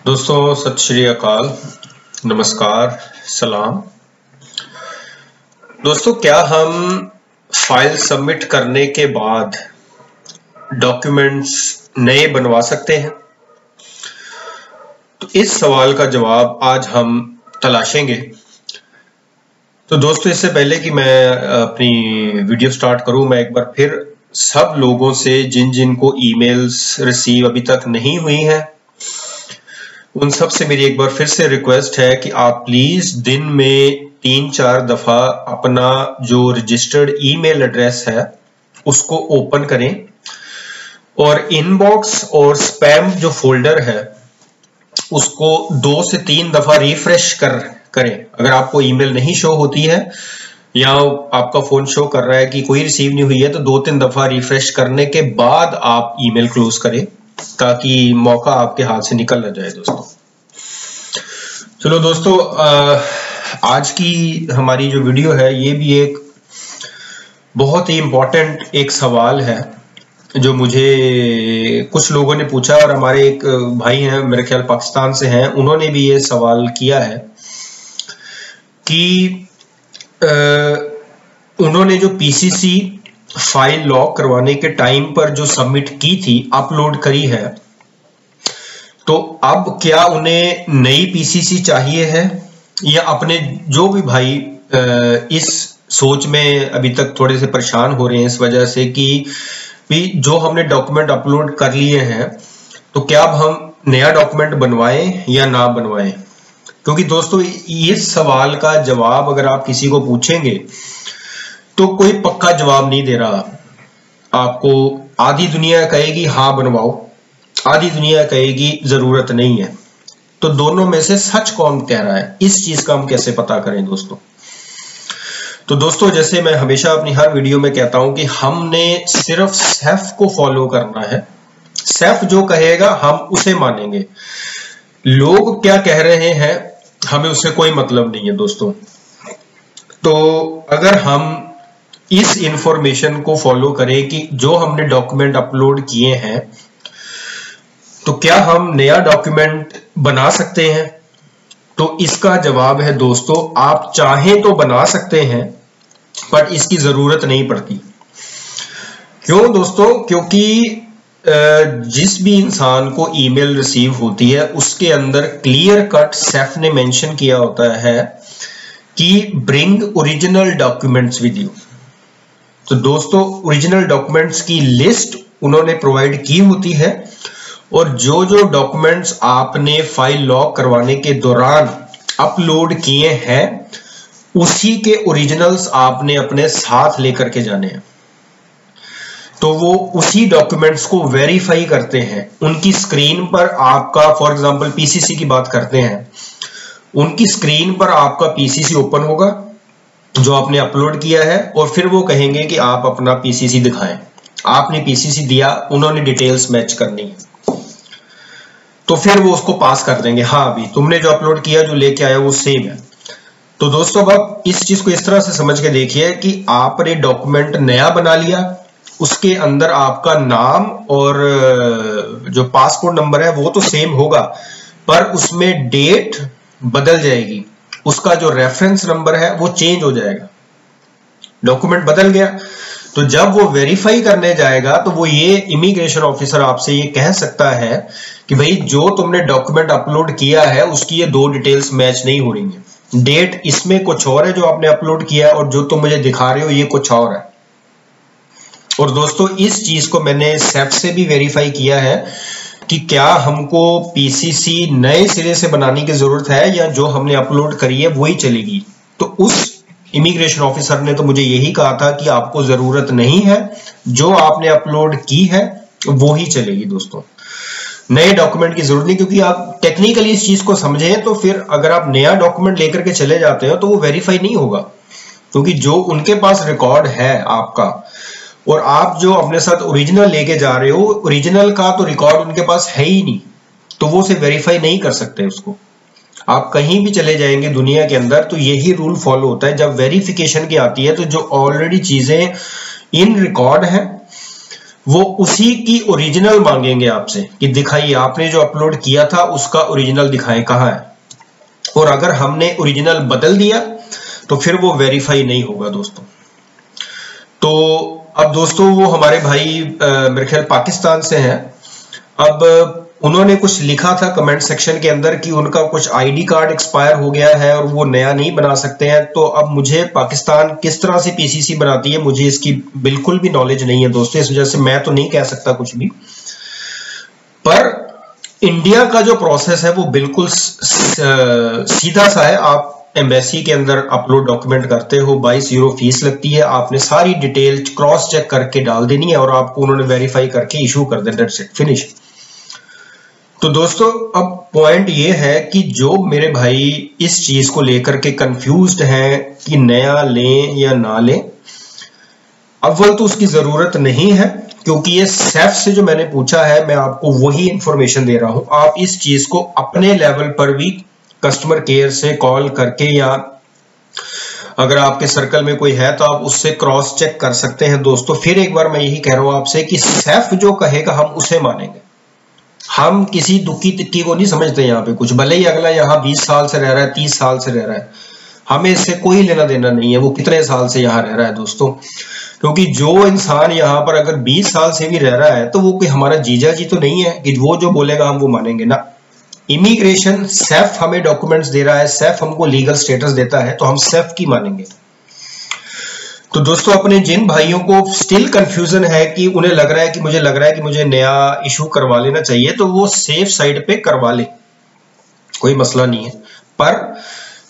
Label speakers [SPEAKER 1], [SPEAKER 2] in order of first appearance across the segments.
[SPEAKER 1] दोस्तों सत श्री अकाल, नमस्कार, सलाम। दोस्तों, क्या हम फाइल सबमिट करने के बाद डॉक्यूमेंट्स नए बनवा सकते हैं? तो इस सवाल का जवाब आज हम तलाशेंगे। तो दोस्तों, इससे पहले कि मैं अपनी वीडियो स्टार्ट करूं, मैं एक बार फिर सब लोगों से जिन जिन को ईमेल्स रिसीव अभी तक नहीं हुई हैं, उन सब से मेरी एक बार फिर से रिक्वेस्ट है कि आप प्लीज दिन में 3-4 दफा अपना जो रजिस्टर्ड ईमेल एड्रेस है उसको ओपन करें और इनबॉक्स और स्पैम जो फोल्डर है उसको 2 से 3 दफा रिफ्रेश करें। अगर आपको ईमेल नहीं शो होती है या आपका फोन शो कर रहा है कि कोई रिसीव नहीं हुई है, तो 2-3 दफा रिफ्रेश करने के बाद आप ईमेल क्लोज करें ताकि मौका आपके हाथ से निकल ना जाए। दोस्तों चलो दोस्तों, आज की हमारी जो वीडियो है ये भी एक बहुत ही इम्पोर्टेंट एक सवाल है जो मुझे कुछ लोगों ने पूछा, और हमारे एक भाई हैं, मेरे ख्याल पाकिस्तान से हैं, उन्होंने भी ये सवाल किया है कि उन्होंने जो पीसीसी फाइल लॉक करवाने के टाइम पर जो सबमिट की थी, अपलोड करी है, तो अब क्या उन्हें नई पीसीसी चाहिए है या अपने जो भी भाई इस सोच में अभी तक थोड़े से परेशान हो रहे हैं इस वजह से कि भी जो हमने डॉक्यूमेंट अपलोड कर लिए हैं तो क्या अब हम नया डॉक्यूमेंट बनवाएं या ना बनवाएं। क्योंकि दोस्तों, इस सवाल का जवाब अगर आप किसी को पूछेंगे तो कोई पक्का जवाब नहीं दे रहा आपको। आधी दुनिया कहेगी हाँ बनवाओ, आधी दुनिया कहेगी जरूरत नहीं है। तो दोनों में से सच कौन कह रहा है, इस चीज का हम कैसे पता करें दोस्तों? तो दोस्तों, जैसे मैं हमेशा अपनी हर वीडियो में कहता हूं कि हमने सिर्फ सेफ को फॉलो करना है। सेफ जो कहेगा हम उसे मानेंगे। लोग क्या कह रहे हैं हमें उससे कोई मतलब नहीं है दोस्तों। तो अगर हम इस इंफॉर्मेशन को फॉलो करें कि जो हमने डॉक्यूमेंट अपलोड किए हैं तो क्या हम नया डॉक्यूमेंट बना सकते हैं, तो इसका जवाब है दोस्तों, आप चाहें तो बना सकते हैं पर इसकी जरूरत नहीं पड़ती। क्यों दोस्तों? क्योंकि जिस भी इंसान को ईमेल रिसीव होती है उसके अंदर क्लियर कट सेफ ने मेंशन किया होता है कि bring original documents with you. तो दोस्तों, ओरिजिनल डॉक्यूमेंट्स की लिस्ट उन्होंने प्रोवाइड की होती है और जो जो डॉक्यूमेंट्स आपने फाइल लॉक करवाने के दौरान अपलोड किए हैं उसी के ओरिजिनल्स आपने अपने साथ लेकर के जाने हैं। तो वो उसी डॉक्यूमेंट्स को वेरीफाई करते हैं। उनकी स्क्रीन पर आपका, फॉर एग्जांपल पीसीसी की बात करते हैं, उनकी स्क्रीन पर आपका पीसीसी ओपन होगा जो आपने अपलोड किया है और फिर वो कहेंगे कि आप अपना पीसीसी दिखाएं। आपने पीसीसी दिया, उन्होंने डिटेल्स मैच करनी है, तो फिर वो उसको पास कर देंगे, हाँ अभी तुमने जो अपलोड किया, जो लेके आया वो सेम है। तो दोस्तों, अब इस चीज को इस तरह से समझ के देखिए कि आपने डॉक्यूमेंट नया बना लिया, उसके अंदर आपका नाम और जो पासपोर्ट नंबर है वो तो सेम होगा, पर उसमें डेट बदल जाएगी, उसका जो रेफरेंस नंबर है वो चेंज हो जाएगा। डॉक्यूमेंट बदल गया तो जब वो वेरीफाई करने जाएगा तो वो ये इमिग्रेशन ऑफिसर आपसे ये कह सकता है कि भाई जो तुमने डॉक्यूमेंट अपलोड किया है उसकी ये 2 डिटेल्स मैच नहीं हो रही है, डेट इसमें कुछ और है जो आपने अपलोड किया है और जो तुम मुझे दिखा रहे हो ये कुछ और है। और दोस्तों, इस चीज को मैंने सेफ से भी वेरीफाई किया है कि क्या हमको पीसीसी नए सिरे से बनाने की जरूरत है या जो हमने अपलोड करी है वही चलेगी। तो उस इमिग्रेशन ऑफिसर ने तो मुझे यही कहा था कि आपको जरूरत नहीं है, जो आपने अपलोड की है वो ही चलेगी। दोस्तों, नए डॉक्यूमेंट की जरूरत नहीं, क्योंकि आप टेक्निकली इस चीज को समझें तो फिर अगर आप नया डॉक्यूमेंट लेकर के चले जाते हो तो वो वेरीफाई नहीं होगा, क्योंकि जो उनके पास रिकॉर्ड है आपका और आप जो अपने साथ ओरिजिनल लेके जा रहे हो, ओरिजिनल का तो रिकॉर्ड उनके पास है ही नहीं, तो वो उसे वेरीफाई नहीं कर सकते उसको। आप कहीं भी चले जाएंगे दुनिया के अंदर तो यही रूल फॉलो होता है। जब वेरिफिकेशन की आती है तो जो ऑलरेडी चीजें इन रिकॉर्ड है वो उसी की ओरिजिनल मांगेंगे आपसे कि दिखाइए आपने जो अपलोड किया था उसका ओरिजिनल दिखाएं कहाँ है। और अगर हमने ओरिजिनल बदल दिया तो फिर वो वेरीफाई नहीं होगा दोस्तों। तो अब दोस्तों वो हमारे भाई मेरे ख्याल पाकिस्तान से हैं। अब उन्होंने कुछ लिखा था कमेंट सेक्शन के अंदर कि उनका कुछ आईडी कार्ड एक्सपायर हो गया है और वो नया नहीं बना सकते हैं। तो अब मुझे पाकिस्तान किस तरह से पीसीसी बनाती है मुझे इसकी बिल्कुल भी नॉलेज नहीं है दोस्तों, इस वजह से मैं तो नहीं कह सकता कुछ भी। पर इंडिया का जो प्रोसेस है वो बिल्कुल सीधा सा है। आप एम्बेसी के अंदर अपलोड डॉक्यूमेंट करते हो, 22 यूरो फीस लगती है, आपने सारी डिटेल क्रॉस चेक करके डाल देनी है और आपको उन्होंने वेरीफाई करके इशू कर देना, दैट्स इट, फिनिश। तो दोस्तों अब पॉइंट ये है कि जो मेरे भाई इस चीज को लेकर के कंफ्यूज्ड हैं कि नया लें या ना लें, अव्वल तो उसकी जरूरत नहीं है, क्योंकि ये सैफ से जो मैंने पूछा है मैं आपको वही इंफॉर्मेशन दे रहा हूं। आप इस चीज को अपने लेवल पर भी कस्टमर केयर से कॉल करके या अगर आपके सर्कल में कोई है तो आप उससे क्रॉस चेक कर सकते हैं दोस्तों। फिर एक बार मैं यही कह रहा हूं आपसे कि सैफ जो कहेगा हम उसे मानेंगे, हम किसी दुखी तिक्की को नहीं समझते यहाँ पे कुछ, भले ही अगला यहाँ 20 साल से रह रहा है, 30 साल से रह रहा है, हमें इससे कोई लेना देना नहीं है वो कितने साल से यहाँ रह रहा है दोस्तों। क्योंकि जो इंसान यहाँ पर अगर 20 साल से भी रह रहा है तो वो कोई हमारा जीजा जी तो नहीं है कि वो जो बोलेगा हम वो मानेंगे ना। इमिग्रेशन सैफ हमें डॉक्यूमेंट्स दे रहा है, सैफ हमको लीगल स्टेटस देता है तो हम सैफ की मानेंगे। तो दोस्तों अपने जिन भाइयों को स्टिल कंफ्यूजन है कि उन्हें लग रहा है कि मुझे नया इशू करवा लेना चाहिए, तो वो सेफ साइड पे करवा ले, कोई मसला नहीं है। पर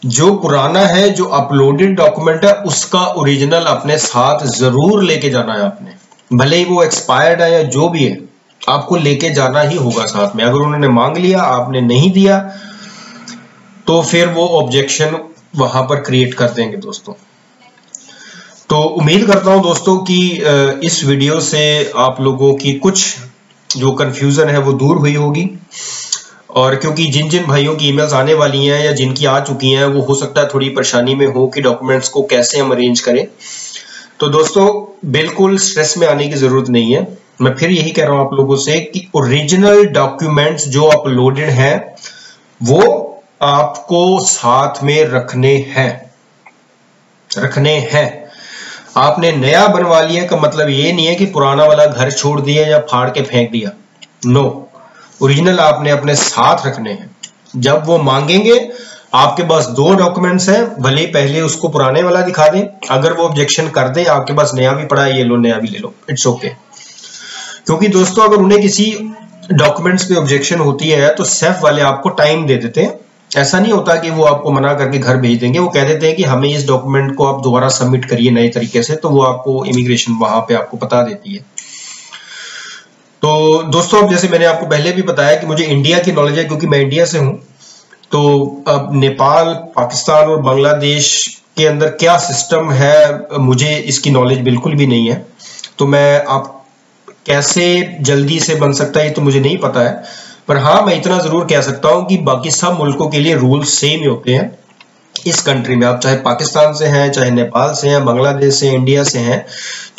[SPEAKER 1] जो पुराना है, जो अपलोडेड डॉक्यूमेंट है, उसका ओरिजिनल अपने साथ जरूर लेके जाना है आपने, भले ही वो एक्सपायर्ड है या जो भी है, आपको लेके जाना ही होगा साथ में। अगर उन्होंने मांग लिया आपने नहीं दिया तो फिर वो ऑब्जेक्शन वहां पर क्रिएट कर देंगे दोस्तों। तो उम्मीद करता हूं दोस्तों कि इस वीडियो से आप लोगों की कुछ जो कंफ्यूजन है वो दूर हुई होगी। और क्योंकि जिन जिन भाइयों की ईमेल्स आने वाली हैं या जिनकी आ चुकी हैं वो हो सकता है थोड़ी परेशानी में हो कि डॉक्यूमेंट्स को कैसे हम अरेंज करें, तो दोस्तों बिल्कुल स्ट्रेस में आने की जरूरत नहीं है। मैं फिर यही कह रहा हूं आप लोगों से कि ओरिजिनल डॉक्यूमेंट्स जो अपलोडेड हैं वो आपको साथ में रखने हैं। आपने नया बनवा लिया का मतलब ये नहीं है कि पुराना वाला घर छोड़ दिया या फाड़ के फेंक दिया, नो, ओरिजिनल आपने अपने साथ रखने हैं। जब वो मांगेंगे आपके पास 2 डॉक्यूमेंट्स हैं, भले पहले उसको पुराने वाला दिखा दें, अगर वो ऑब्जेक्शन कर दे आपके पास नया भी पड़ा है, ये लो नया भी ले लो, इट्स ओके। क्योंकि दोस्तों अगर उन्हें किसी डॉक्यूमेंट्स पे ऑब्जेक्शन होती है तो सैफ वाले आपको टाइम दे देते हैं। ऐसा नहीं होता कि वो आपको मना करके घर भेज देंगे, वो कह देते हैं कि हमें इस डॉक्यूमेंट को आप दोबारा सबमिट करिए नए तरीके से, तो वो आपको इमिग्रेशन वहां पे आपको बता देती है। तो दोस्तों अब जैसे मैंने आपको पहले भी बताया कि मुझे इंडिया की नॉलेज है क्योंकि मैं इंडिया से हूं। तो अब नेपाल, पाकिस्तान और बांग्लादेश के अंदर क्या सिस्टम है मुझे इसकी नॉलेज बिल्कुल भी नहीं है। तो मैं आप कैसे जल्दी से बन सकता है ये तो मुझे नहीं पता है, पर हाँ मैं इतना जरूर कह सकता हूं कि बाकी सब मुल्कों के लिए रूल सेम ही होते हैं। इस कंट्री में आप चाहे पाकिस्तान से हैं, चाहे नेपाल से हैं, बांग्लादेश से, इंडिया से हैं,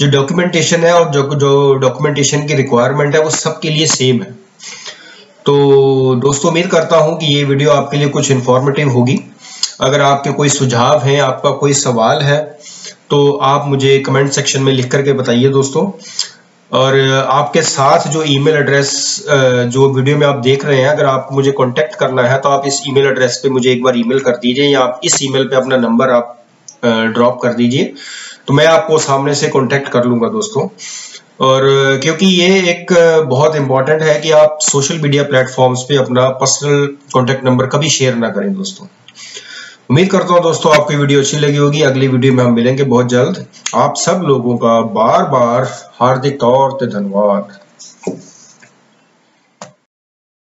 [SPEAKER 1] जो डॉक्यूमेंटेशन है और जो डॉक्यूमेंटेशन की रिक्वायरमेंट है वो सबके लिए सेम है। तो दोस्तों उम्मीद करता हूं कि ये वीडियो आपके लिए कुछ इंफॉर्मेटिव होगी। अगर आपके कोई सुझाव हैं, आपका कोई सवाल है तो आप मुझे कमेंट सेक्शन में लिख करके बताइए दोस्तों। और आपके साथ जो ईमेल एड्रेस जो वीडियो में आप देख रहे हैं, अगर आपको मुझे कांटेक्ट करना है तो आप इस ईमेल एड्रेस पे मुझे एक बार ईमेल कर दीजिए या आप इस ईमेल पे अपना नंबर आप ड्रॉप कर दीजिए, तो मैं आपको सामने से कांटेक्ट कर लूंगा दोस्तों। और क्योंकि ये एक बहुत इंपॉर्टेंट है कि आप सोशल मीडिया प्लेटफॉर्म्स पे अपना पर्सनल कांटेक्ट नंबर कभी शेयर ना करें दोस्तों। उम्मीद करता हूं दोस्तों आपकी वीडियो अच्छी लगी होगी। अगली वीडियो में हम मिलेंगे बहुत जल्द। आप सब लोगों का बार बार हार्दिक तौर पे धन्यवाद।